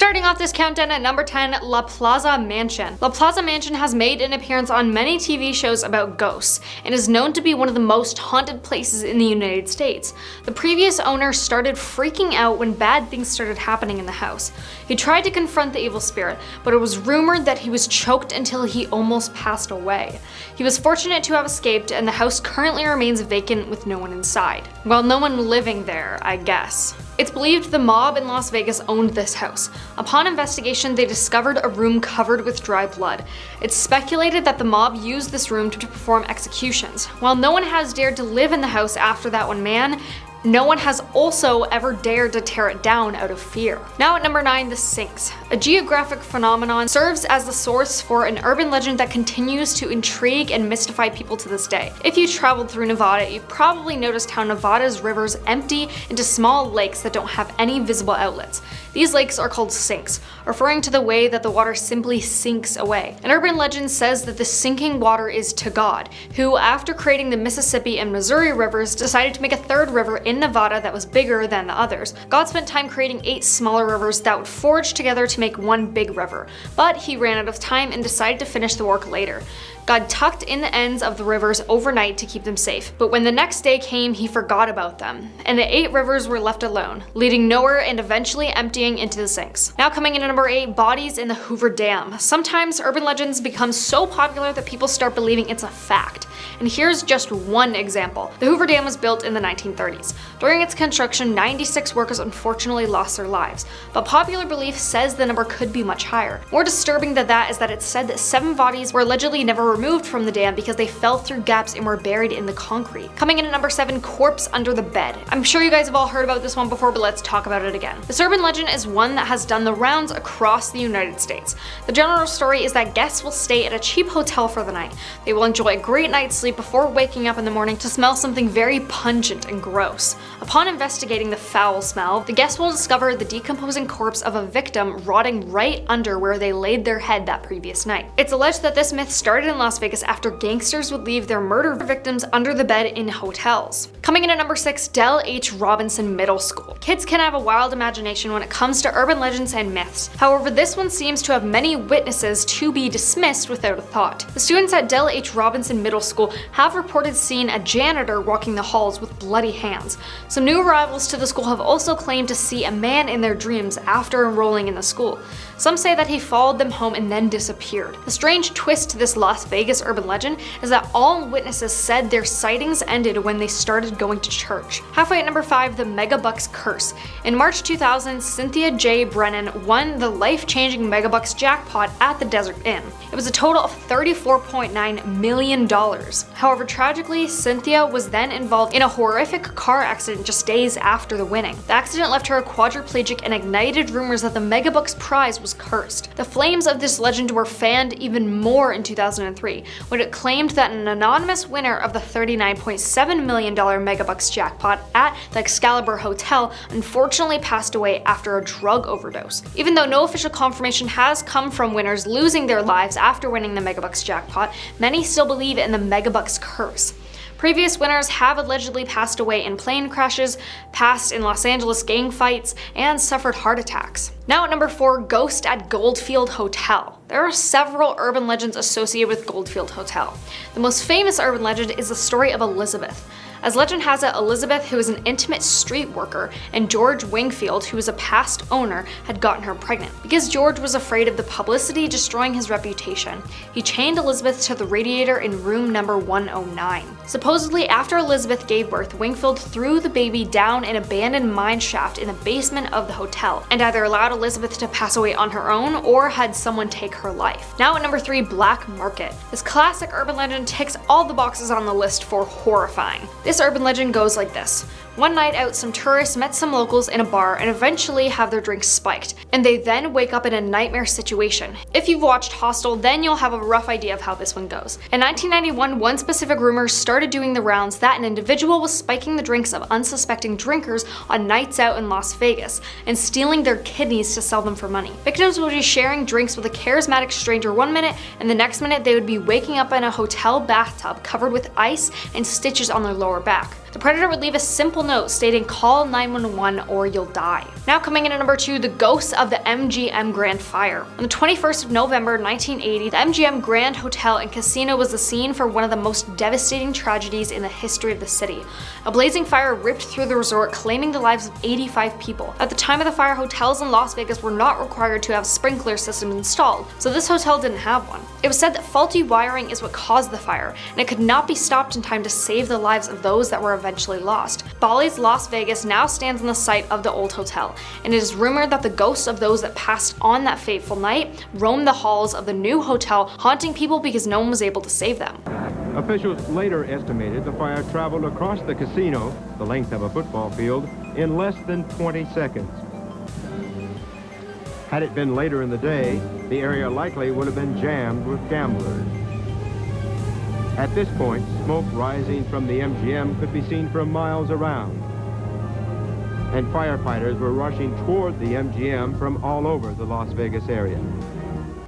Starting off this countdown at number 10, La Plaza Mansion. La Plaza Mansion has made an appearance on many TV shows about ghosts and is known to be one of the most haunted places in the United States. The previous owner started freaking out when bad things started happening in the house. He tried to confront the evil spirit, but it was rumored that he was choked until he almost passed away. He was fortunate to have escaped, and the house currently remains vacant with no one inside. Well, no one living there, I guess. It's believed the mob in Las Vegas owned this house. Upon investigation, they discovered a room covered with dry blood. It's speculated that the mob used this room to perform executions. While no one has dared to live in the house after that one man, no one has also ever dared to tear it down out of fear. Now at number 9, the Sphinx. A geographic phenomenon serves as the source for an urban legend that continues to intrigue and mystify people to this day. If you traveled through Nevada, you've probably noticed how Nevada's rivers empty into small lakes that don't have any visible outlets. These lakes are called sinks, referring to the way that the water simply sinks away. An urban legend says that the sinking water is to God, who, after creating the Mississippi and Missouri rivers, decided to make a third river in Nevada that was bigger than the others. God spent time creating 8 smaller rivers that would forge together to make one big river, but he ran out of time and decided to finish the work later. God tucked in the ends of the rivers overnight to keep them safe, but when the next day came, he forgot about them, and the 8 rivers were left alone, leading nowhere and eventually emptying into the sinks. Now coming in at number 8, bodies in the Hoover Dam. Sometimes urban legends become so popular that people start believing it's a fact. And here's just one example. The Hoover Dam was built in the 1930s. During its construction, 96 workers unfortunately lost their lives, but popular belief says the number could be much higher. More disturbing than that is that it's said that 7 bodies were allegedly never removed from the dam because they fell through gaps and were buried in the concrete. Coming in at number 7, corpse under the bed. I'm sure you guys have all heard about this one before, but let's talk about it again. This urban legend is one that has done the rounds across the United States. The general story is that guests will stay at a cheap hotel for the night. They will enjoy a great night's sleep before waking up in the morning to smell something very pungent and gross. Upon investigating the foul smell, the guests will discover the decomposing corpse of a victim rotting right under where they laid their head that previous night. It's alleged that this myth started in Las Vegas after gangsters would leave their murder victims under the bed in hotels. Coming in at number 6, Del H. Robinson Middle School. Kids can have a wild imagination when it comes to urban legends and myths. However, this one seems to have many witnesses to be dismissed without a thought. The students at Del H. Robinson Middle School have reported seeing a janitor walking the halls with bloody hands. Some new arrivals to the school have also claimed to see a man in their dreams after enrolling in the school. Some say that he followed them home and then disappeared. The strange twist to this Las Vegas urban legend is that all witnesses said their sightings ended when they started going to church. Halfway at number 5, the Megabucks curse. In March 2000, Cynthia J. Brennan won the life-changing Megabucks jackpot at the Desert Inn. It was a total of $34.9 million. However, tragically, Cynthia was then involved in a horrific car accident just days after the winning. The accident left her quadriplegic and ignited rumors that the Megabucks prize was cursed. The flames of this legend were fanned even more in 2003, when it claimed that an anonymous winner of the $39.7 million Megabucks jackpot at the Excalibur Hotel unfortunately passed away after a drug overdose. Even though no official confirmation has come from winners losing their lives after winning the Megabucks jackpot, many still believe in the Megabucks curse. Previous winners have allegedly passed away in plane crashes, passed in Los Angeles gang fights, and suffered heart attacks. Now at number 4, ghost at Goldfield Hotel. There are several urban legends associated with Goldfield Hotel. The most famous urban legend is the story of Elizabeth. As legend has it, Elizabeth, who is an intimate street worker, and George Wingfield, who is a past owner, had gotten her pregnant. Because George was afraid of the publicity destroying his reputation, he chained Elizabeth to the radiator in room number 109. Supposedly, after Elizabeth gave birth, Wingfield threw the baby down an abandoned mine shaft in the basement of the hotel, and either allowed Elizabeth to pass away on her own or had someone take her life. Now at number 3, Black Market. This classic urban legend ticks all the boxes on the list for horrifying. This urban legend goes like this. One night out, some tourists met some locals in a bar and eventually have their drinks spiked, and they then wake up in a nightmare situation. If you've watched Hostel, then you'll have a rough idea of how this one goes. In 1991, one specific rumor started doing the rounds that an individual was spiking the drinks of unsuspecting drinkers on nights out in Las Vegas and stealing their kidneys to sell them for money. Victims would be sharing drinks with a charismatic stranger one minute, and the next minute they would be waking up in a hotel bathtub covered with ice and stitches on their lower back. The predator would leave a simple note stating call 911 or you'll die. Now coming in at number 2, the ghosts of the MGM Grand Fire. On the 21st of November 1980, the MGM Grand Hotel and Casino was the scene for one of the most devastating tragedies in the history of the city. A blazing fire ripped through the resort, claiming the lives of 85 people. At the time of the fire, hotels in Las Vegas were not required to have sprinkler systems installed, so this hotel didn't have one. It was said that faulty wiring is what caused the fire, and it could not be stopped in time to save the lives of those that were eventually lost. Bally's Las Vegas now stands on the site of the old hotel, and it is rumored that the ghosts of those that passed on that fateful night roamed the halls of the new hotel, haunting people because no one was able to save them. Officials later estimated the fire traveled across the casino, the length of a football field, in less than 20 seconds. Had it been later in the day, the area likely would have been jammed with gamblers. At this point, smoke rising from the MGM could be seen for miles around, and firefighters were rushing toward the MGM from all over the Las Vegas area.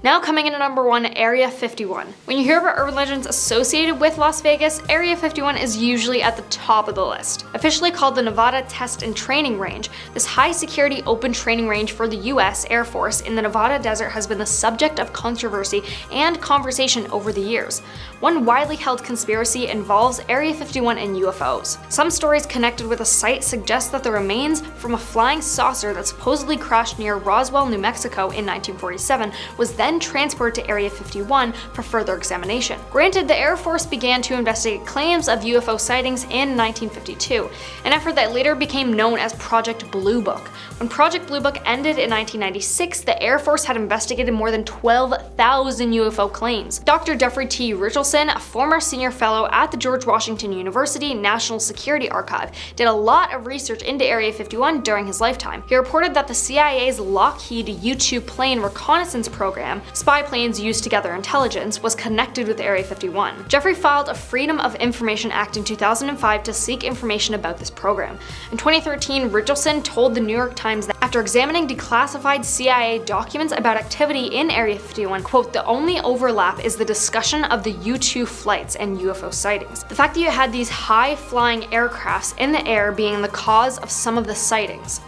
Now coming in at number 1, Area 51. When you hear about urban legends associated with Las Vegas, Area 51 is usually at the top of the list. Officially called the Nevada Test and Training Range, this high-security open training range for the US Air Force in the Nevada desert has been the subject of controversy and conversation over the years. One widely held conspiracy involves Area 51 and UFOs. Some stories connected with the site suggest that the remains from a flying saucer that supposedly crashed near Roswell, New Mexico in 1947 was then transported to Area 51 for further examination. Granted, the Air Force began to investigate claims of UFO sightings in 1952, an effort that later became known as Project Blue Book. When Project Blue Book ended in 1996, the Air Force had investigated more than 12,000 UFO claims. Dr. Jeffrey T. Richardson, a former senior fellow at the George Washington University National Security Archive, did a lot of research into Area 51 during his lifetime. He reported that the CIA's Lockheed U-2 plane reconnaissance program, spy planes used to gather intelligence, was connected with Area 51. Jeffrey filed a Freedom of Information Act in 2005 to seek information about this program. In 2013, Richardson told the New York Times that after examining declassified CIA documents about activity in Area 51, quote, the only overlap is the discussion of the U-2 flights and UFO sightings. The fact that you had these high-flying aircrafts in the air being the cause of some of the sightings.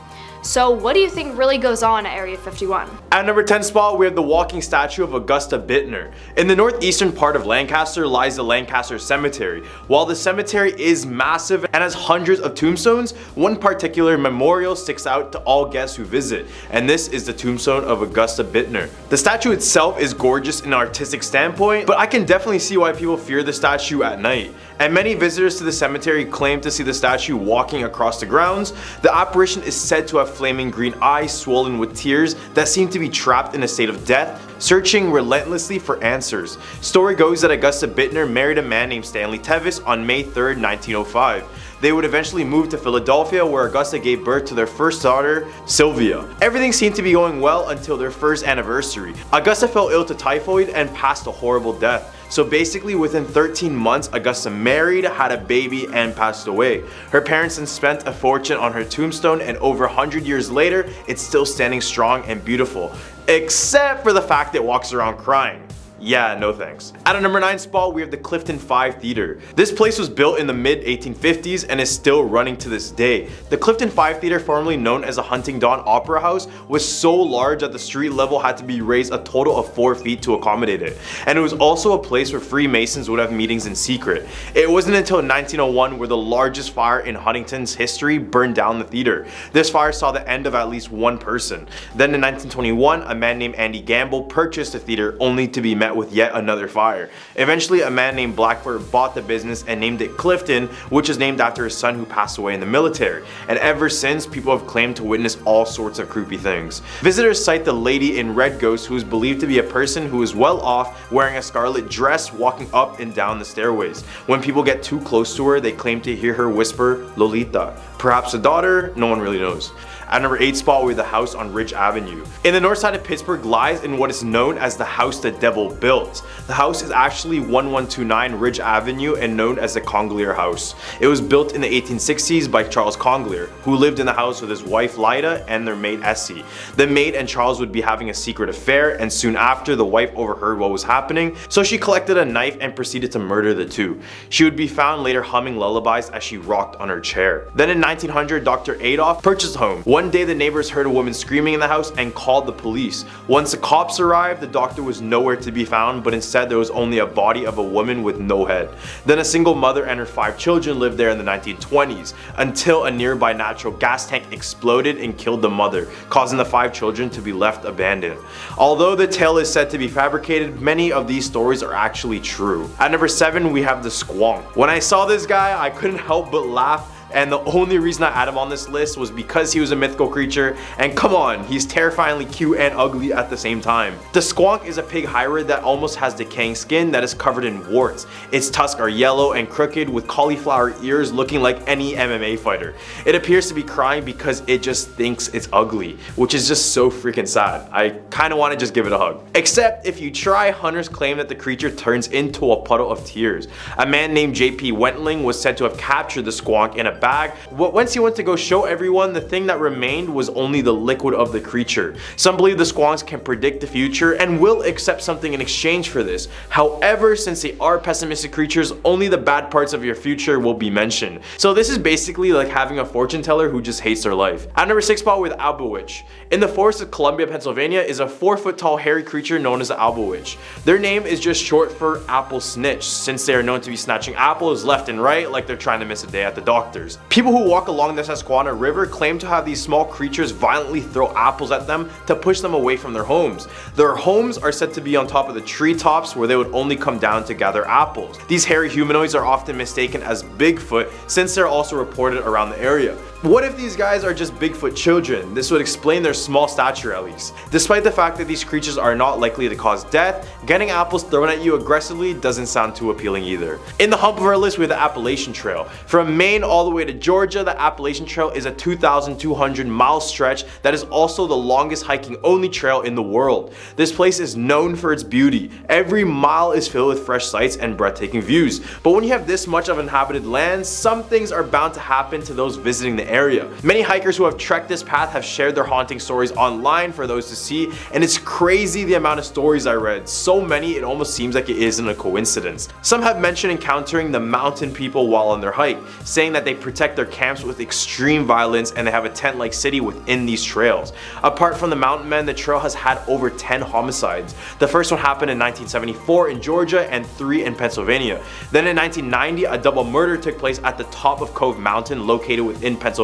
So what do you think really goes on at Area 51? At number 10 spot, we have the walking statue of Augusta Bittner. In the northeastern part of Lancaster lies the Lancaster Cemetery. While the cemetery is massive and has hundreds of tombstones, one particular memorial sticks out to all guests who visit, and this is the tombstone of Augusta Bittner. The statue itself is gorgeous in an artistic standpoint, but I can definitely see why people fear the statue at night. And many visitors to the cemetery claim to see the statue walking across the grounds. The apparition is said to have flaming green eyes swollen with tears that seem to be trapped in a state of death, searching relentlessly for answers. Story goes that Augusta Bittner married a man named Stanley Tevis on May 3rd, 1905. They would eventually move to Philadelphia, where Augusta gave birth to their first daughter, Sylvia. Everything seemed to be going well until their first anniversary. Augusta fell ill to typhoid and passed a horrible death. So basically within 13 months, Augusta married, had a baby, and passed away. Her parents then spent a fortune on her tombstone, and over 100 years later, it's still standing strong and beautiful. Except for the fact it walks around crying. Yeah, no thanks. At a number 9 spot, we have the Clifton 5 Theater. This place was built in the mid-1850s and is still running to this day. The Clifton 5 Theater, formerly known as a Hunting Dawn Opera House, was so large that the street level had to be raised a total of 4 feet to accommodate it. And it was also a place where Freemasons would have meetings in secret. It wasn't until 1901 where the largest fire in Huntington's history burned down the theater. This fire saw the end of at least one person. Then in 1921, a man named Andy Gamble purchased the theater only to be met with yet another fire. Eventually, a man named Blackford bought the business and named it Clifton, which is named after his son who passed away in the military. And ever since, people have claimed to witness all sorts of creepy things. Visitors cite the lady in red ghost, who is believed to be a person who is well off, wearing a scarlet dress, walking up and down the stairways. When people get too close to her, they claim to hear her whisper, "Lolita." Perhaps a daughter? No one really knows. At number 8 spot, we have the house on Ridge Avenue. In the north side of Pittsburgh lies in what is known as the house the devil built. The house is actually 1129 Ridge Avenue and known as the Conglier House. It was built in the 1860s by Charles Conglier, who lived in the house with his wife Lida and their maid Essie. The maid and Charles would be having a secret affair, and soon after the wife overheard what was happening, so she collected a knife and proceeded to murder the two. She would be found later humming lullabies as she rocked on her chair. Then in 1900, Dr. Adolf purchased the home. One day the neighbors heard a woman screaming in the house and called the police. Once the cops arrived, the doctor was nowhere to be found, but instead there was only a body of a woman with no head. Then a single mother and her 5 children lived there in the 1920s, until a nearby natural gas tank exploded and killed the mother, causing the 5 children to be left abandoned. Although the tale is said to be fabricated, many of these stories are actually true. At number 7, we have the squonk. When I saw this guy, I couldn't help but laugh. And the only reason I add him on this list was because he was a mythical creature, and come on, he's terrifyingly cute and ugly at the same time. The squonk is a pig hybrid that almost has decaying skin that is covered in warts. Its tusks are yellow and crooked with cauliflower ears looking like any MMA fighter. It appears to be crying because it just thinks it's ugly, which is just so freaking sad. I kinda wanna just give it a hug. Except if you try, hunters claim that the creature turns into a puddle of tears. A man named J.P. Wentling was said to have captured the squonk in a bag. Once he went to go show everyone, the thing that remained was only the liquid of the creature. Some believe the squonks can predict the future and will accept something in exchange for this. However, since they are pessimistic creatures, only the bad parts of your future will be mentioned. So this is basically like having a fortune teller who just hates their life. At number 6 spot, with Albawitch. In the forest of Columbia, Pennsylvania is a 4-foot tall hairy creature known as the Albawitch. Their name is just short for apple snitch, since they are known to be snatching apples left and right like they're trying to miss a day at the doctor's. People who walk along the Susquehanna River claim to have these small creatures violently throw apples at them to push them away from their homes. Their homes are said to be on top of the treetops where they would only come down to gather apples. These hairy humanoids are often mistaken as Bigfoot since they're also reported around the area. What if these guys are just Bigfoot children? This would explain their small stature at least. Despite the fact that these creatures are not likely to cause death, getting apples thrown at you aggressively doesn't sound too appealing either. In the hump of our list, we have the Appalachian Trail. From Maine all the way to Georgia, the Appalachian Trail is a 2,200-mile stretch that is also the longest hiking only trail in the world. This place is known for its beauty. Every mile is filled with fresh sights and breathtaking views. But when you have this much of inhabited land, some things are bound to happen to those visiting the area. Many hikers who have trekked this path have shared their haunting stories online for those to see, and it's crazy the amount of stories I read. So many it almost seems like it isn't a coincidence. Some have mentioned encountering the mountain people while on their hike, saying that they protect their camps with extreme violence and they have a tent-like city within these trails. Apart from the mountain men, the trail has had over 10 homicides. The first one happened in 1974 in Georgia and 3 in Pennsylvania. Then in 1990, a double murder took place at the top of Cove Mountain located within Pennsylvania.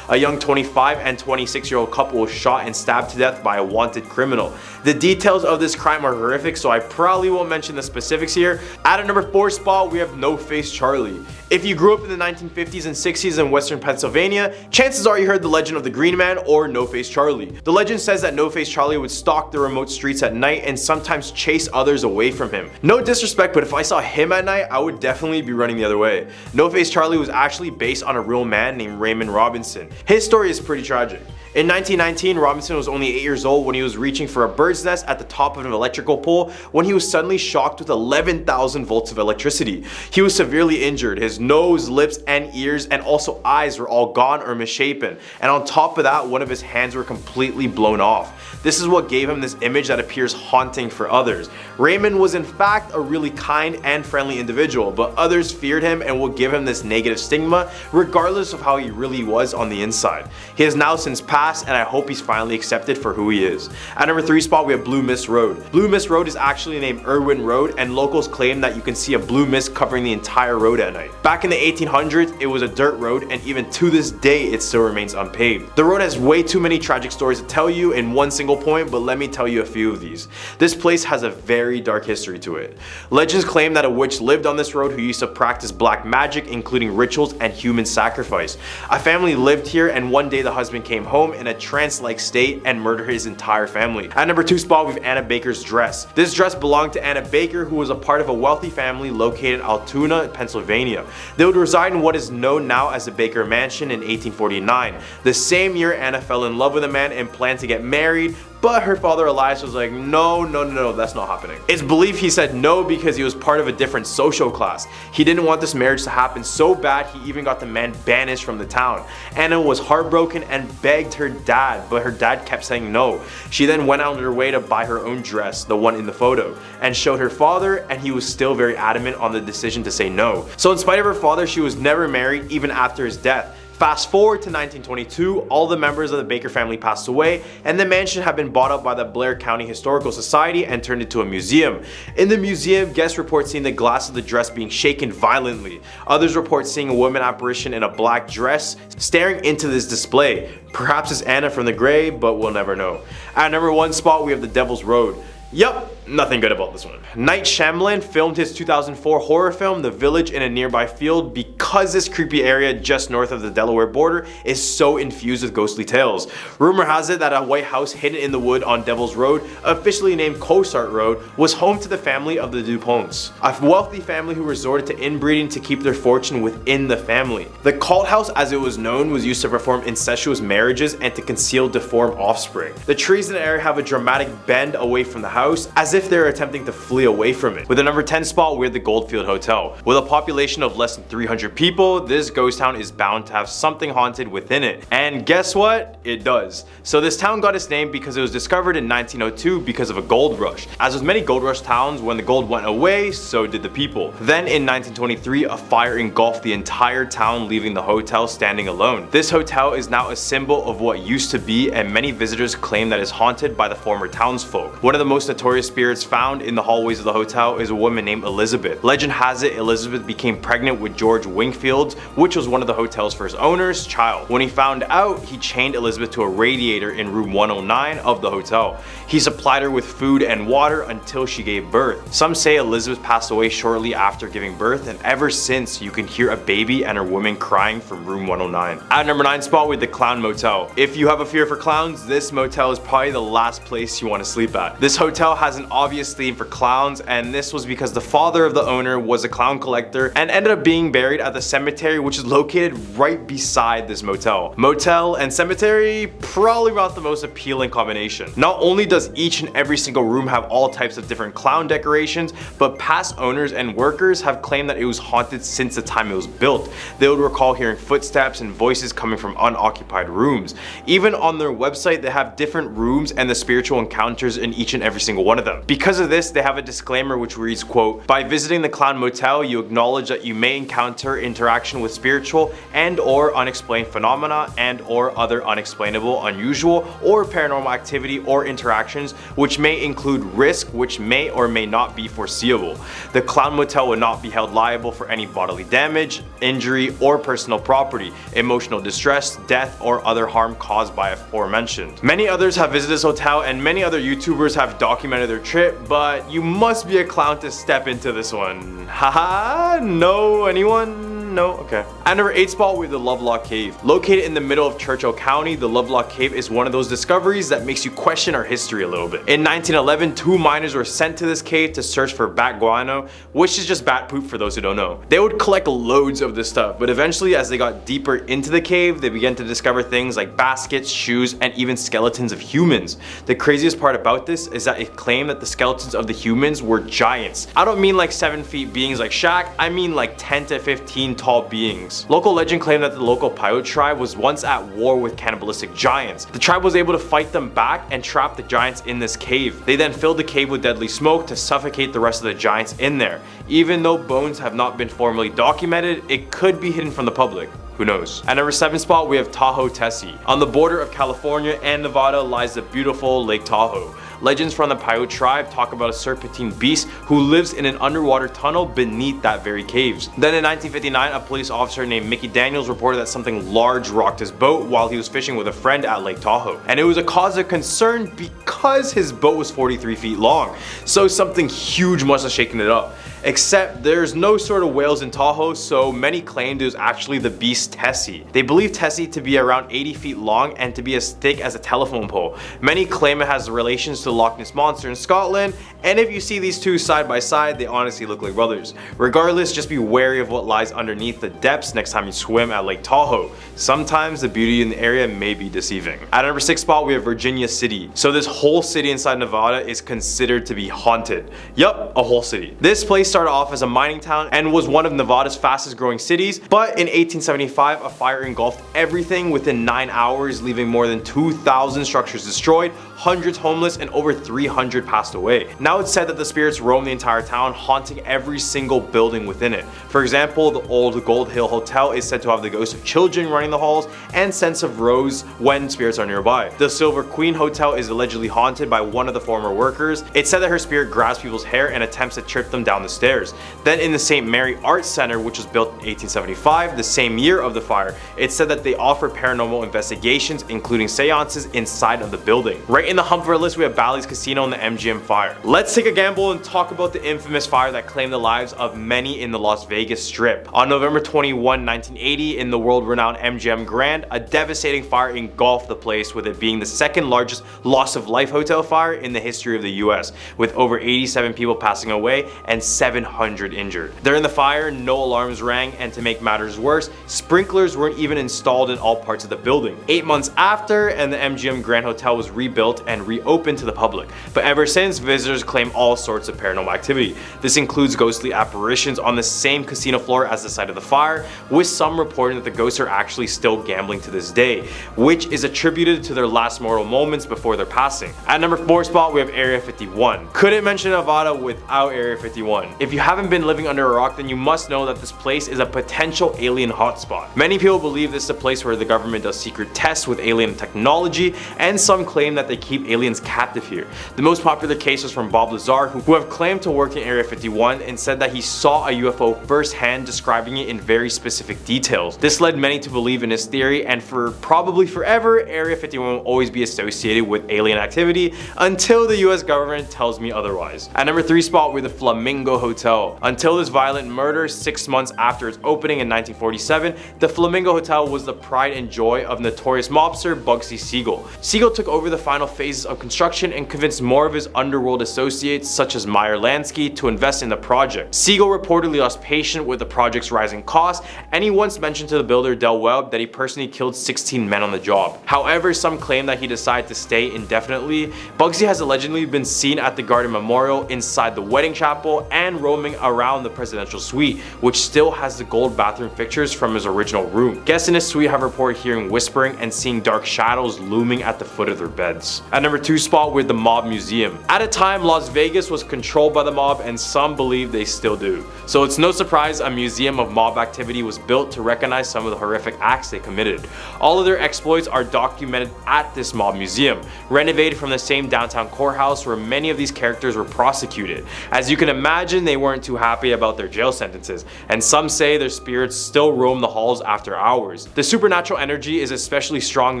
A young 25 and 26-year-old couple was shot and stabbed to death by a wanted criminal. The details of this crime are horrific, so I probably won't mention the specifics here. At a number 4 spot, we have No Face Charlie. If you grew up in the 1950s and 60s in western Pennsylvania, chances are you heard the legend of the Green Man or No Face Charlie. The legend says that No Face Charlie would stalk the remote streets at night and sometimes chase others away from him. No disrespect, but if I saw him at night, I would definitely be running the other way. No Face Charlie was actually based on a real man named Raymond Robinson. His story is pretty tragic. In 1919, Robinson was only 8 years old when he was reaching for a bird's nest at the top of an electrical pole when he was suddenly shocked with 11,000 volts of electricity. He was severely injured. His nose, lips, and ears, and also eyes were all gone or misshapen. And on top of that, one of his hands were completely blown off. This is what gave him this image that appears haunting for others. Raymond was in fact a really kind and friendly individual, but others feared him and would give him this negative stigma regardless of how he really was on the inside. He has now since passed, and I hope he's finally accepted for who he is. At number 3 spot, we have Blue Mist Road. Blue Mist Road is actually named Irwin Road, and locals claim that you can see a blue mist covering the entire road at night. Back in the 1800s, it was a dirt road, and even to this day, it still remains unpaved. The road has way too many tragic stories to tell you in one single point, but let me tell you a few of these. This place has a very dark history to it. Legends claim that a witch lived on this road who used to practice black magic, including rituals and human sacrifice. A family lived here, and one day the husband came home home in a trance-like state and murder his entire family. At number 2 spot, we have Anna Baker's dress. This dress belonged to Anna Baker, who was a part of a wealthy family located in Altoona, Pennsylvania. They would reside in what is known now as the Baker Mansion in 1849. The same year, Anna fell in love with a man and planned to get married, but her father Elias was like, no, that's not happening. It's believed he said no because he was part of a different social class. He didn't want this marriage to happen so bad he even got the man banished from the town. Anna was heartbroken and begged her dad, but her dad kept saying no. She then went out of her way to buy her own dress, the one in the photo, and showed her father, and he was still very adamant on the decision to say no. So in spite of her father, she was never married even after his death. Fast forward to 1922, all the members of the Baker family passed away, and the mansion had been bought up by the Blair County Historical Society and turned into a museum. In the museum, guests report seeing the glass of the dress being shaken violently. Others report seeing a woman apparition in a black dress staring into this display. Perhaps it's Anna from the grave, but we'll never know. At number 1 spot, we have the Devil's Road. Yup, nothing good about this one. Night Shyamalan filmed his 2004 horror film The Village in a nearby field because this creepy area just north of the Delaware border is so infused with ghostly tales. Rumor has it that a white house hidden in the wood on Devil's Road, officially named Cosart Road, was home to the family of the DuPonts, a wealthy family who resorted to inbreeding to keep their fortune within the family. The cult house, as it was known, was used to perform incestuous marriages and to conceal deformed offspring. The trees in the area have a dramatic bend away from the house, as if they're attempting to flee away from it. With the number 10 spot, we're the Goldfield Hotel. With a population of less than 300 people, this ghost town is bound to have something haunted within it. And guess what? It does. So this town got its name because it was discovered in 1902 because of a gold rush. As with many gold rush towns, when the gold went away, so did the people. Then in 1923, a fire engulfed the entire town, leaving the hotel standing alone. This hotel is now a symbol of what used to be, and many visitors claim that it's haunted by the former townsfolk. One of the most notorious spirits found in the hallways of the hotel is a woman named Elizabeth. Legend has it Elizabeth became pregnant with George Wingfield, which was one of the hotel's first owners' child. When he found out, he chained Elizabeth to a radiator in room 109 of the hotel. He supplied her with food and water until she gave birth. Some say Elizabeth passed away shortly after giving birth, and ever since you can hear a baby and her woman crying from room 109. At number 9 spot, with the Clown Motel. If you have a fear for clowns, this motel is probably the last place you want to sleep at. This hotel has an obvious theme for clowns, and this was because the father of the owner was a clown collector and ended up being buried at the cemetery, which is located right beside this motel. Motel and cemetery, probably not the most appealing combination. Not only does each and every single room have all types of different clown decorations, but past owners and workers have claimed that it was haunted since the time it was built. They would recall hearing footsteps and voices coming from unoccupied rooms. Even on their website, they have different rooms and the spiritual encounters in each and every single one of them. Because of this, they have a disclaimer which reads, quote, "By visiting the Clown Motel, you acknowledge that you may encounter interaction with spiritual and or unexplained phenomena and or other unexplainable, unusual, or paranormal activity or interactions which may include risk which may or may not be foreseeable. The Clown Motel will not be held liable for any bodily damage, injury, or personal property, emotional distress, death, or other harm caused by aforementioned." Many others have visited this hotel, and many other YouTubers have documented their trip, but you must be a clown to step into this one. Haha, no, anyone? No? Okay. At number 8 spot, we have the Lovelock Cave. Located in the middle of Churchill County, the Lovelock Cave is one of those discoveries that makes you question our history a little bit. In 1911, 2 miners were sent to this cave to search for bat guano, which is just bat poop for those who don't know. They would collect loads of this stuff, but eventually as they got deeper into the cave, they began to discover things like baskets, shoes, and even skeletons of humans. The craziest part about this is that it claimed that the skeletons of the humans were giants. I don't mean like 7 feet beings like Shaq, I mean like 10 to 15 tall beings. Local legend claimed that the local Paiute tribe was once at war with cannibalistic giants. The tribe was able to fight them back and trap the giants in this cave. They then filled the cave with deadly smoke to suffocate the rest of the giants in there. Even though bones have not been formally documented, it could be hidden from the public. Who knows? At number 7 spot, we have Tahoe Tessie. On the border of California and Nevada lies the beautiful Lake Tahoe. Legends from the Paiute tribe talk about a serpentine beast who lives in an underwater tunnel beneath that very caves. Then in 1959, a police officer named Mickey Daniels reported that something large rocked his boat while he was fishing with a friend at Lake Tahoe. And it was a cause of concern because his boat was 43 feet long. So something huge must have shaken it up. Except there's no sort of whales in Tahoe, so many claimed it was actually the beast Tessie. They believe Tessie to be around 80 feet long and to be as thick as a telephone pole. Many claim it has relations to the Loch Ness Monster in Scotland, and if you see these two side by side, they honestly look like brothers. Regardless, just be wary of what lies underneath the depths next time you swim at Lake Tahoe. Sometimes the beauty in the area may be deceiving. At number 6 spot, we have Virginia City. So this whole city inside Nevada is considered to be haunted. Yup, a whole city. This place started off as a mining town and was one of Nevada's fastest growing cities, but in 1875 a fire engulfed everything within 9 hours, leaving more than 2,000 structures destroyed, hundreds homeless, and over 300 passed away. Now it's said that the spirits roam the entire town, haunting every single building within it. For example, the old Gold Hill Hotel is said to have the ghosts of children running the halls and scents of rose when spirits are nearby. The Silver Queen Hotel is allegedly haunted by one of the former workers. It's said that her spirit grabs people's hair and attempts to trip them down the stairs. Then in the St. Mary Arts Center, which was built in 1875, the same year of the fire, it's said that they offer paranormal investigations, including seances inside of the building. Right in the hump of our list, we have Bally's Casino and the MGM fire. Let's take a gamble and talk about the infamous fire that claimed the lives of many in the Las Vegas Strip. On November 21, 1980, in the world-renowned MGM Grand, a devastating fire engulfed the place, with it being the second largest loss of life hotel fire in the history of the US, with over 87 people passing away and 700 injured. During the fire, no alarms rang, and to make matters worse, sprinklers weren't even installed in all parts of the building. 8 months after, and the MGM Grand Hotel was rebuilt and reopened to the public. But ever since, visitors claim all sorts of paranormal activity. This includes ghostly apparitions on the same casino floor as the site of the fire, with some reporting that the ghosts are actually still gambling to this day, which is attributed to their last mortal moments before their passing. At number 4 spot, we have Area 51. Couldn't mention Nevada without Area 51. If you haven't been living under a rock, then you must know that this place is a potential alien hotspot. Many people believe this is a place where the government does secret tests with alien technology, and some claim that they keep aliens captive here. The most popular case was from Bob Lazar, who have claimed to work in Area 51 and said that he saw a UFO firsthand, describing it in very specific details. This led many to believe in his theory, and for probably forever, Area 51 will always be associated with alien activity until the US government tells me otherwise. At number 3 spot, we're the Flamingo Hotel. Until this violent murder 6 months after its opening in 1947, the Flamingo Hotel was the pride and joy of notorious mobster Bugsy Siegel. Siegel took over the final phases of construction and convinced more of his underworld associates, such as Meyer Lansky, to invest in the project. Siegel reportedly lost patience with the project's rising costs, and he once mentioned to the builder Del Webb that he personally killed 16 men on the job. However, some claim that he decided to stay indefinitely. Bugsy has allegedly been seen at the Garden Memorial, inside the wedding chapel, and roaming around the presidential suite, which still has the gold bathroom fixtures from his original room. Guests in his suite have reported hearing whispering and seeing dark shadows looming at the foot of their beds. At number 2 spot, we're the Mob Museum. At a time, Las Vegas was controlled by the mob, and some believe they still do. So it's no surprise a museum of mob activity was built to recognize some of the horrific acts they committed. All of their exploits are documented at this mob museum, renovated from the same downtown courthouse where many of these characters were prosecuted. As you can imagine, they weren't too happy about their jail sentences, and some say their spirits still roam the halls after hours. The supernatural energy is especially strong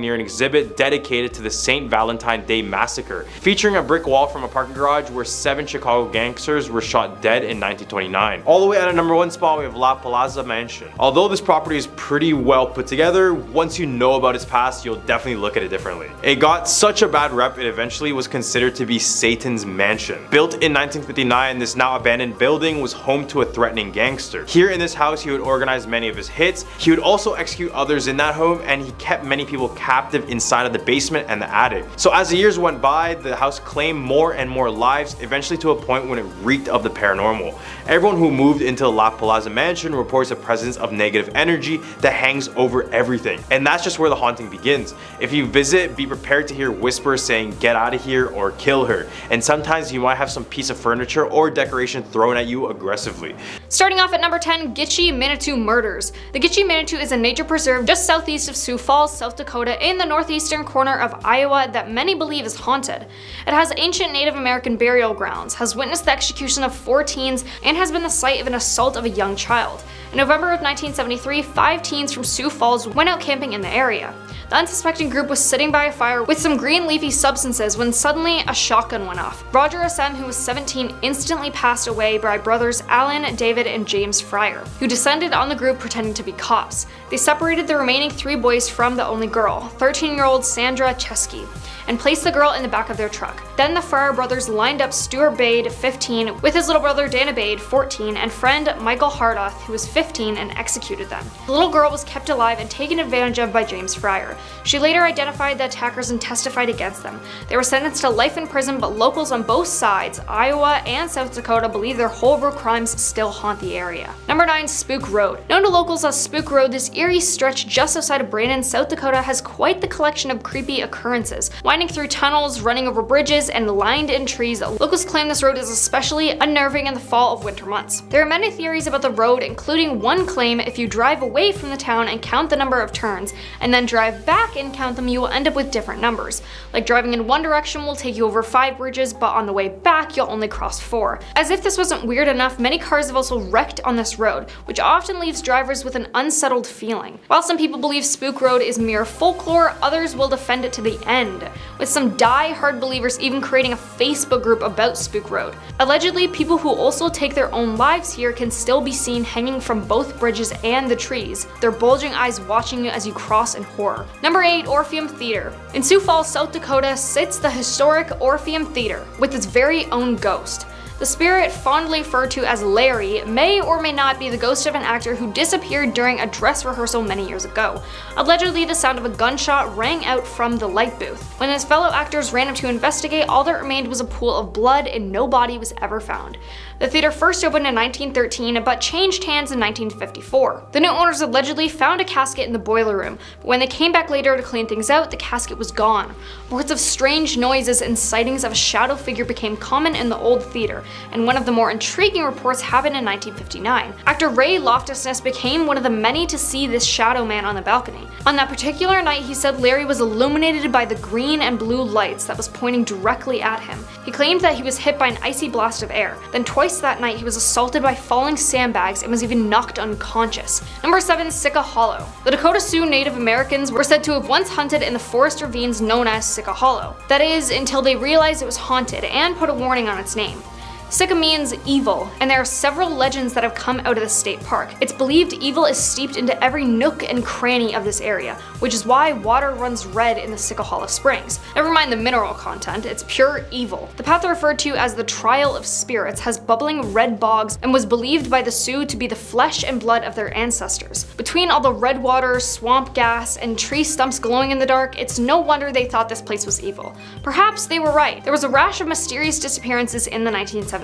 near an exhibit dedicated to the St. Valentine's Day Massacre, featuring a brick wall from a parking garage where 7 Chicago gangsters were shot dead in 1929. All the way at a number 1 spot, we have La Plaza Mansion. Although this property is pretty well put together, once you know about its past, you'll definitely look at it differently. It got such a bad rep, it eventually was considered to be Satan's mansion. Built in 1959, this now abandoned building was home to a threatening gangster. Here in this house, he would organize many of his hits. He would also execute others in that home, and he kept many people captive inside of the basement and the attic. So as the years went by, the house claimed more and more lives, eventually to a point when it reeked of the paranormal. Everyone who moved into the La Plaza Mansion reports a presence of negative energy that hangs over everything. And that's just where the haunting begins. If you visit, be prepared to hear whispers saying get out of here or kill her. And sometimes you might have some piece of furniture or decoration thrown at you aggressively. Starting off at number 10, Gitche Manitou Murders. The Gitche Manitou is a nature preserve just southeast of Sioux Falls, South Dakota, in the northeastern corner of Iowa that many believe is haunted. It has ancient Native American burial grounds, has witnessed the execution of 4 teens, and has been the site of an assault of a young child. In November of 1973, 5 teens from Sioux Falls went out camping in the area. The unsuspecting group was sitting by a fire with some green leafy substances when suddenly a shotgun went off. Roger SM, who was 17, instantly passed away by brothers Alan, David, and James Fryer, who descended on the group pretending to be cops. They separated the remaining 3 boys from the only girl, 13-year-old Sandra Chesky, and placed the girl in the back of their truck. Then the Fryer brothers lined up Stuart Bade, 15, with his little brother Dana Bade, 14, and friend Michael Hardoth, who was 15, and executed them. The little girl was kept alive and taken advantage of by James Fryer. She later identified the attackers and testified against them. They were sentenced to life in prison, but locals on both sides, Iowa and South Dakota, believe their horrible crimes still haunt the area. Number 9, Spook Road. Known to locals as Spook Road, this eerie stretch just outside of Brandon, South Dakota has quite the collection of creepy occurrences. Winding through tunnels, running over bridges, and lined in trees, locals claim this road is especially unnerving in the fall of winter months. There are many theories about the road, including one claim if you drive away from the town and count the number of turns, and then drive back and count them, you will end up with different numbers. Like driving in one direction will take you over 5 bridges, but on the way back you'll only cross 4. As if this wasn't weird enough, many cars have also wrecked on this road, which often leaves drivers with an unsettled feeling. While some people believe Spook Road is mere folklore, others will defend it to the end, with some die-hard believers even creating a Facebook group about Spook Road. Allegedly, people who also take their own lives here can still be seen hanging from both bridges and the trees, their bulging eyes watching you as you cross in horror. Number 8, Orpheum Theater. In Sioux Falls, South Dakota sits the historic Orpheum Theater with its very own ghost. The spirit, fondly referred to as Larry, may or may not be the ghost of an actor who disappeared during a dress rehearsal many years ago. Allegedly, the sound of a gunshot rang out from the light booth. When his fellow actors ran up to investigate, all that remained was a pool of blood and no body was ever found. The theater first opened in 1913, but changed hands in 1954. The new owners allegedly found a casket in the boiler room, but when they came back later to clean things out, the casket was gone. Reports of strange noises and sightings of a shadow figure became common in the old theater, and one of the more intriguing reports happened in 1959. Actor Ray Loftusness became one of the many to see this shadow man on the balcony. On that particular night, he said Larry was illuminated by the green and blue lights that was pointing directly at him. He claimed that he was hit by an icy blast of air. Then twice that night, he was assaulted by falling sandbags and was even knocked unconscious. Number 7, Sika Hollow. The Dakota Sioux Native Americans were said to have once hunted in the forest ravines known as Sika Hollow. That is, until they realized it was haunted and put a warning on its name. Sika means evil, and there are several legends that have come out of the state park. It's believed evil is steeped into every nook and cranny of this area, which is why water runs red in the Sika Hollow Springs. Never mind the mineral content, it's pure evil. The path referred to as the Trial of Spirits has bubbling red bogs and was believed by the Sioux to be the flesh and blood of their ancestors. Between all the red water, swamp gas, and tree stumps glowing in the dark, it's no wonder they thought this place was evil. Perhaps they were right. There was a rash of mysterious disappearances in the 1970s.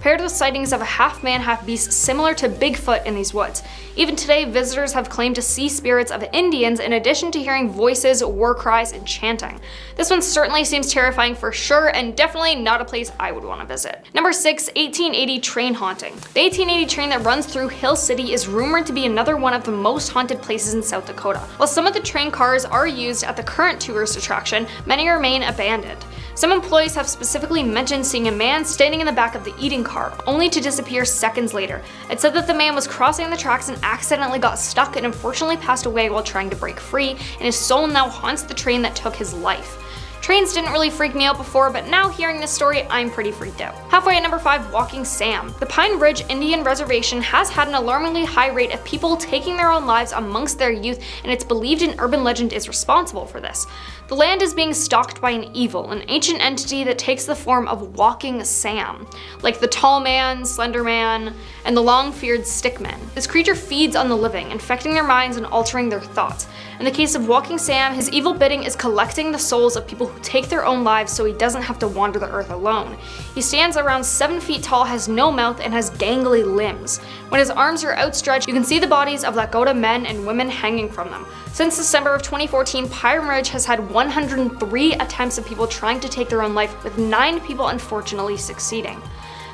Paired with sightings of a half-man, half-beast similar to Bigfoot in these woods. Even today, visitors have claimed to see spirits of Indians in addition to hearing voices, war cries, and chanting. This one certainly seems terrifying for sure, and definitely not a place I would want to visit. Number 6, 1880 train haunting. The 1880 train that runs through Hill City is rumored to be another one of the most haunted places in South Dakota. While some of the train cars are used at the current tourist attraction, many remain abandoned. Some employees have specifically mentioned seeing a man standing in the back of the eating car, only to disappear seconds later. It said that the man was crossing the tracks and accidentally got stuck and unfortunately passed away while trying to break free, and his soul now haunts the train that took his life. Trains didn't really freak me out before, but now hearing this story, I'm pretty freaked out. Halfway at number 5, Walking Sam. The Pine Ridge Indian Reservation has had an alarmingly high rate of people taking their own lives amongst their youth, and it's believed an urban legend is responsible for this. The land is being stalked by an evil, an ancient entity that takes the form of Walking Sam, like the Tall Man, Slender Man, and the long-feared Stickman. This creature feeds on the living, infecting their minds and altering their thoughts. In the case of Walking Sam, his evil bidding is collecting the souls of people who take their own lives so he doesn't have to wander the earth alone. He stands around 7 feet tall, has no mouth, and has gangly limbs. When his arms are outstretched, you can see the bodies of Lakota men and women hanging from them. Since December of 2014, Pine Ridge has had 103 attempts of people trying to take their own life, with 9 people unfortunately succeeding.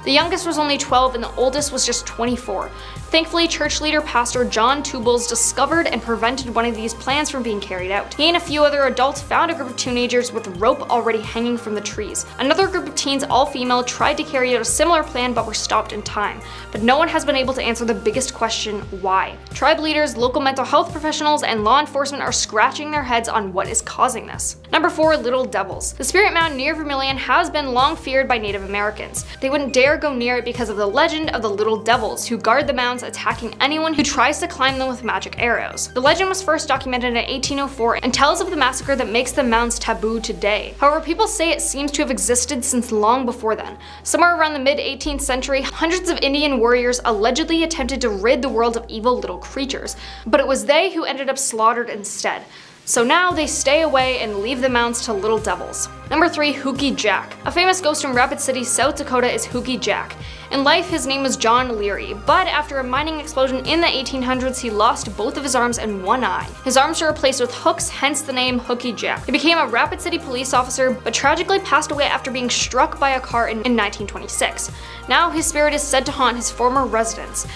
The youngest was only 12 and the oldest was just 24. Thankfully, church leader Pastor John Tubles discovered and prevented one of these plans from being carried out. He and a few other adults found a group of teenagers with rope already hanging from the trees. Another group of teens, all female, tried to carry out a similar plan but were stopped in time. But no one has been able to answer the biggest question: why? Tribe leaders, local mental health professionals, and law enforcement are scratching their heads on what is causing this. Number 4. Little Devils. The Spirit Mound near Vermilion has been long feared by Native Americans. They wouldn't dare go near it because of the legend of the Little Devils, who guard the mounds, attacking anyone who tries to climb them with magic arrows. The legend was first documented in 1804 and tells of the massacre that makes the mounds taboo today. However, people say it seems to have existed since long before then. Somewhere around the mid-18th century, hundreds of Indian warriors allegedly attempted to rid the world of evil little creatures, but it was they who ended up slaughtered instead. So now they stay away and leave the mounds to Little Devils. Number 3. Hookie Jack. A famous ghost in Rapid City, South Dakota is Hookie Jack. In life, his name was John Leary, but after a mining explosion in the 1800s, he lost both of his arms and one eye. His arms were replaced with hooks, hence the name Hookie Jack. He became a Rapid City police officer, but tragically passed away after being struck by a car in 1926. Now his spirit is said to haunt his former residence,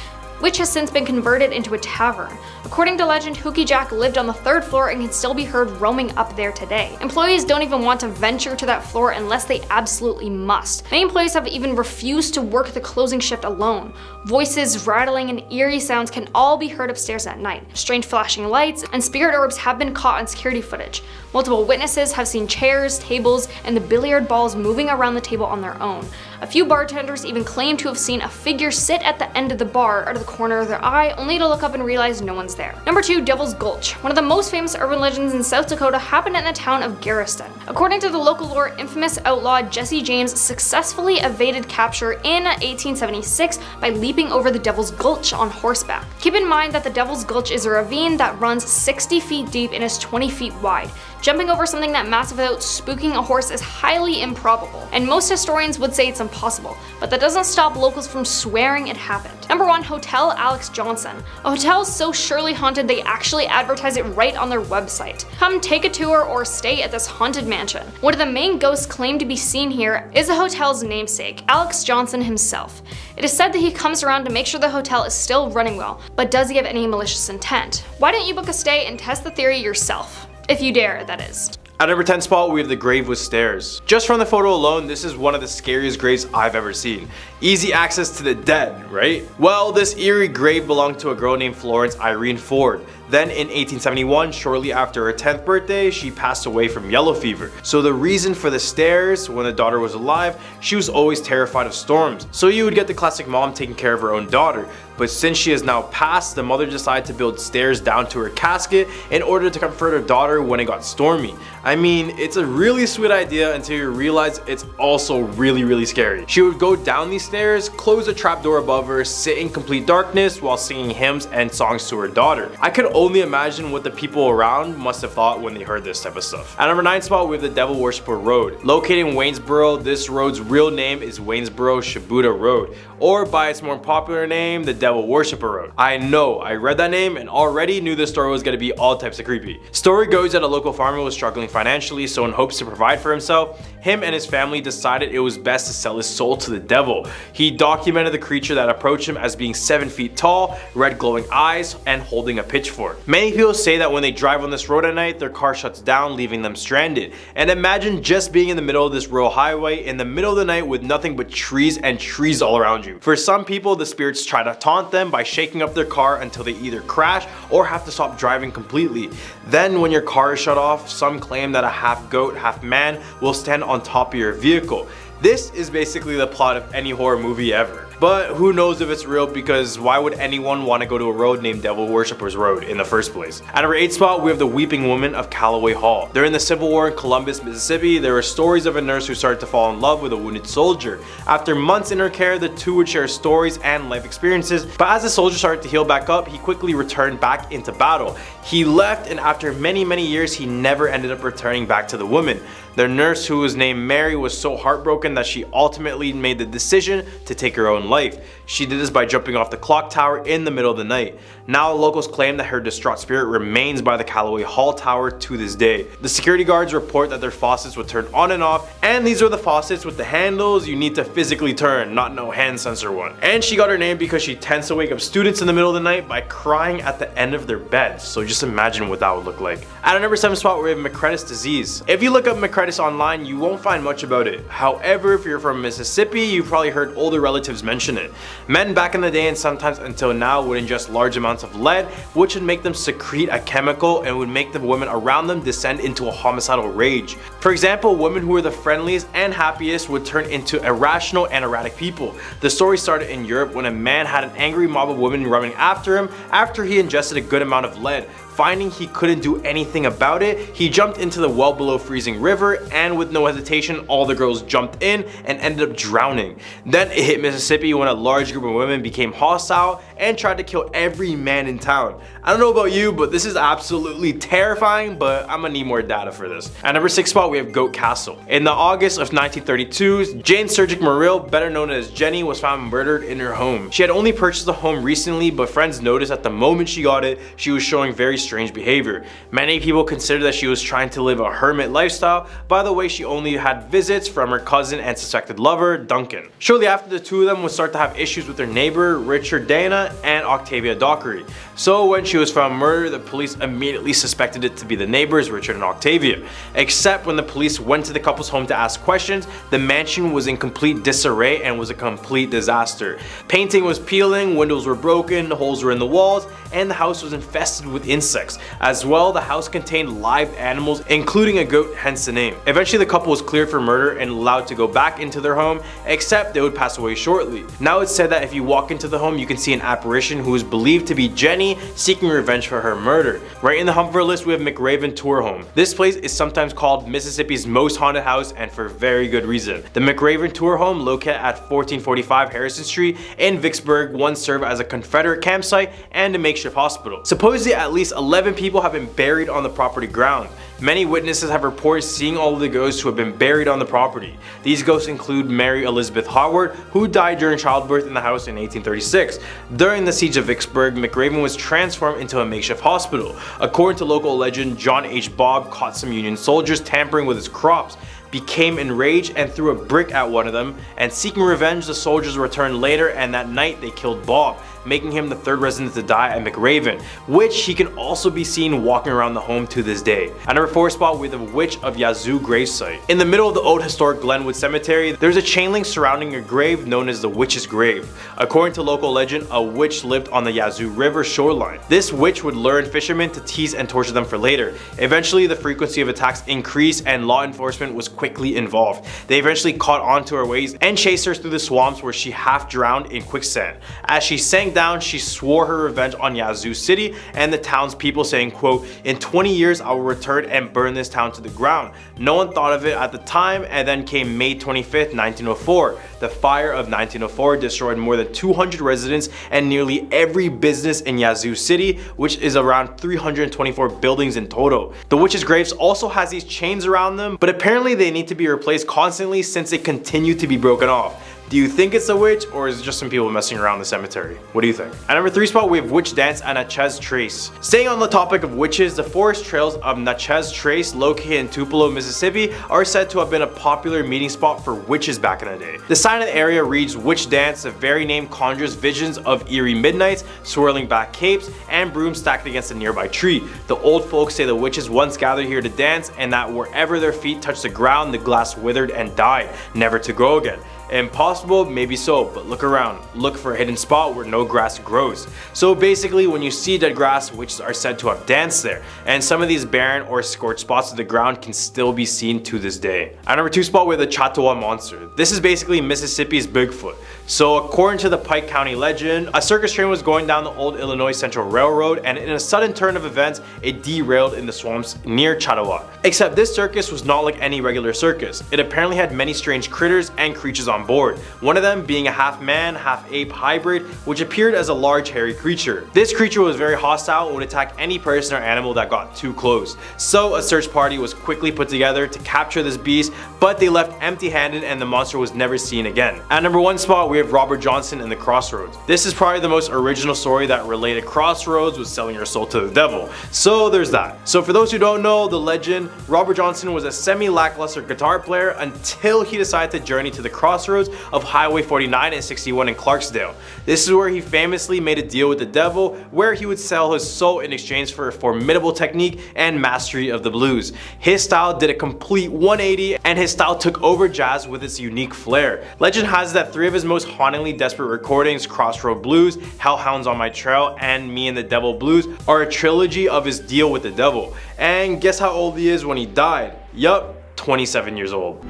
which has since been converted into a tavern. According to legend, Hookie Jack lived on the 3rd floor and can still be heard roaming up there today. Employees don't even want to venture to that floor unless they absolutely must. Many employees have even refused to work the closing shift alone. Voices, rattling, and eerie sounds can all be heard upstairs at night. Strange flashing lights and spirit orbs have been caught on security footage. Multiple witnesses have seen chairs, tables, and the billiard balls moving around the table on their own. A few bartenders even claim to have seen a figure sit at the end of the bar out of the corner of their eye, only to look up and realize no one's there. Number 2. Devil's Gulch. One of the most famous urban legends in South Dakota happened in the town of Garriston. According to the local lore, infamous outlaw Jesse James successfully evaded capture in 1876 by leaping over the Devil's Gulch on horseback. Keep in mind that the Devil's Gulch is a ravine that runs 60 feet deep and is 20 feet wide. Jumping over something that massive without spooking a horse is highly improbable, and most historians would say it's impossible, but that doesn't stop locals from swearing it happened. Number 1. Hotel Alex Johnson. A hotel is so surely haunted they actually advertise it right on their website. Come take a tour or stay at this haunted mansion. One of the main ghosts claimed to be seen here is the hotel's namesake, Alex Johnson himself. It is said that he comes around to make sure the hotel is still running well, but does he have any malicious intent? Why don't you book a stay and test the theory yourself? If you dare, that is. At number 10 spot, we have the grave with stairs. Just from the photo alone, this is one of the scariest graves I've ever seen. Easy access to the dead, right? Well, this eerie grave belonged to a girl named Florence Irene Ford. Then in 1871, shortly after her 10th birthday, she passed away from yellow fever. So the reason for the stairs, when the daughter was alive, she was always terrified of storms. So you would get the classic mom taking care of her own daughter. But since she has now passed, the mother decided to build stairs down to her casket in order to comfort her daughter when it got stormy. I mean, it's a really sweet idea until you realize it's also really scary. She would go down these stairs, close a trapdoor above her, sit in complete darkness while singing hymns and songs to her daughter. I could only imagine what the people around must have thought when they heard this type of stuff. At number 9 spot, we have the Devil Worshipper Road. Located in Waynesboro, this road's real name is Waynesboro Shibuda Road, or by its more popular name, the Devil Worshipper Road. I know, I read that name and already knew this story was gonna be all types of creepy. Story goes that a local farmer was struggling financially, so in hopes to provide for himself, him and his family decided it was best to sell his soul to the devil. He documented the creature that approached him as being 7 feet tall, red glowing eyes, and holding a pitchfork. Many people say that when they drive on this road at night, their car shuts down, leaving them stranded. And imagine just being in the middle of this rural highway in the middle of the night with nothing but trees and trees all around you. For some people, the spirits try to taunt them by shaking up their car until they either crash or have to stop driving completely. Then when your car is shut off, some claim that a half goat, half man will stand on top of your vehicle. This is basically the plot of any horror movie ever. But who knows if it's real, because why would anyone want to go to a road named Devil Worshipper's Road in the first place? At number 8 spot, we have the Weeping Woman of Callaway Hall. During the Civil War in Columbus, Mississippi, there were stories of a nurse who started to fall in love with a wounded soldier. After months in her care, the two would share stories and life experiences, but as the soldier started to heal back up, he quickly returned back into battle. He left, and after many years, he never ended up returning back to the woman. Their nurse, who was named Mary, was so heartbroken heartbroken that she ultimately made the decision to take her own life. She did this by jumping off the clock tower in the middle of the night. Now locals claim that her distraught spirit remains by the Callaway Hall Tower to this day. The security guards report that their faucets would turn on and off, and these are the faucets with the handles you need to physically turn, not no hand sensor one. And she got her name because she tends to wake up students in the middle of the night by crying at the end of their beds, so just imagine what that would look like. At our number 7 spot, we have McCredit's disease. If you look up McCredit's online, you won't find much about it. However, if you're from Mississippi, you've probably heard older relatives mention it. Men back in the day and sometimes until now would ingest large amounts of lead, which would make them secrete a chemical and would make the women around them descend into a homicidal rage. For example, women who were the friendliest and happiest would turn into irrational and erratic people. The story started in Europe when a man had an angry mob of women running after him after he ingested a good amount of lead. Finding he couldn't do anything about it, he jumped into the well below freezing river, and with no hesitation, all the girls jumped in and ended up drowning. Then it hit Mississippi when a large group of women became hostile and tried to kill every man in town. I don't know about you, but this is absolutely terrifying, but I'm gonna need more data for this. At number 6 spot, we have Goat Castle. In the August of 1932, Jane Surgic Muriel, better known as Jenny, was found murdered in her home. She had only purchased the home recently, but friends noticed at the moment she got it, she was showing very strange behavior. Many people consider that she was trying to live a hermit lifestyle. By the way, she only had visits from her cousin and suspected lover, Duncan. Shortly after, the two of them would start to have issues with their neighbor, Richard Dana and Octavia Dockery. So when she was found murdered, the police immediately suspected it to be the neighbors, Richard and Octavia. Except when the police went to the couple's home to ask questions, the mansion was in complete disarray and was a complete disaster. Painting was peeling, windows were broken, holes were in the walls, and the house was infested with insects. As well, the house contained live animals, including a goat, hence the name. Eventually, the couple was cleared for murder and allowed to go back into their home, except they would pass away shortly. Now it's said that if you walk into the home, you can see an apparition who is believed to be Jenny seeking revenge for her murder. Right in the hump of our list, we have McRaven Tour Home. This place is sometimes called Mississippi's most haunted house, and for very good reason. The McRaven Tour Home, located at 1445 Harrison Street in Vicksburg, once served as a Confederate campsite and a makeshift hospital. Supposedly, at least 11 people have been buried on the property ground. Many witnesses have reported seeing all of the ghosts who have been buried on the property. These ghosts include Mary Elizabeth Howard, who died during childbirth in the house in 1836. During the siege of Vicksburg, McRaven was transformed into a makeshift hospital. According to local legend, John H. Bob caught some Union soldiers tampering with his crops, became enraged and threw a brick at one of them, and seeking revenge, the soldiers returned later, and that night they killed Bob, making him the 3rd resident to die at McRaven, which he can also be seen walking around the home to this day. At number 4 spot, we have the Witch of Yazoo gravesite. In the middle of the old historic Glenwood Cemetery, there's a chain link surrounding a grave known as the Witch's Grave. According to local legend, a witch lived on the Yazoo River shoreline. This witch would lure in fishermen to tease and torture them for later. Eventually, the frequency of attacks increased and law enforcement was quickly involved. They eventually caught on to her ways and chased her through the swamps, where she half drowned in quicksand. As she sank down, she swore her revenge on Yazoo City and the townspeople, saying, quote, "In 20 years I will return and burn this town to the ground." No one thought of it at the time, and then came May 25th, 1904. The fire of 1904 destroyed more than 200 residents and nearly every business in Yazoo City, which is around 324 buildings in total. The witches' graves also has these chains around them, but apparently they need to be replaced constantly since they continue to be broken off. Do you think it's a witch, or is it just some people messing around the cemetery? What do you think? At number 3 spot, we have Witch Dance and Natchez Trace. Staying on the topic of witches, the forest trails of Natchez Trace, located in Tupelo, Mississippi, are said to have been a popular meeting spot for witches back in the day. The sign of the area reads Witch Dance. The very name conjures visions of eerie midnights, swirling back capes, and brooms stacked against a nearby tree. The old folks say the witches once gathered here to dance, and that wherever their feet touched the ground, the glass withered and died, never to grow again. Impossible? Maybe so, but look around. Look for a hidden spot where no grass grows. So basically, when you see dead grass, witches are said to have danced there, and some of these barren or scorched spots of the ground can still be seen to this day. At number 2 spot, we have the Chautauqua Monster. This is basically Mississippi's Bigfoot. So according to the Pike County legend, a circus train was going down the old Illinois Central Railroad, and in a sudden turn of events, it derailed in the swamps near Chautauqua. Except this circus was not like any regular circus. It apparently had many strange critters and creatures on on board, one of them being a half man, half ape hybrid, which appeared as a large hairy creature. This creature was very hostile and would attack any person or animal that got too close. So a search party was quickly put together to capture this beast, but they left empty-handed and the monster was never seen again. At number 1 spot, we have Robert Johnson and the Crossroads. This is probably the most original story that related Crossroads with selling your soul to the devil. So there's that. So for those who don't know the legend, Robert Johnson was a semi-lackluster guitar player until he decided to journey to the crossroads of Highway 49 and 61 in Clarksdale. This is where he famously made a deal with the devil, where he would sell his soul in exchange for a formidable technique and mastery of the blues. His style did a complete 180 and his style took over jazz with its unique flair. Legend has that 3 of his most hauntingly desperate recordings, Crossroad Blues, Hellhounds on My Trail, and Me and the Devil Blues, are a trilogy of his deal with the devil. And guess how old he is when he died? Yup, 27 years old.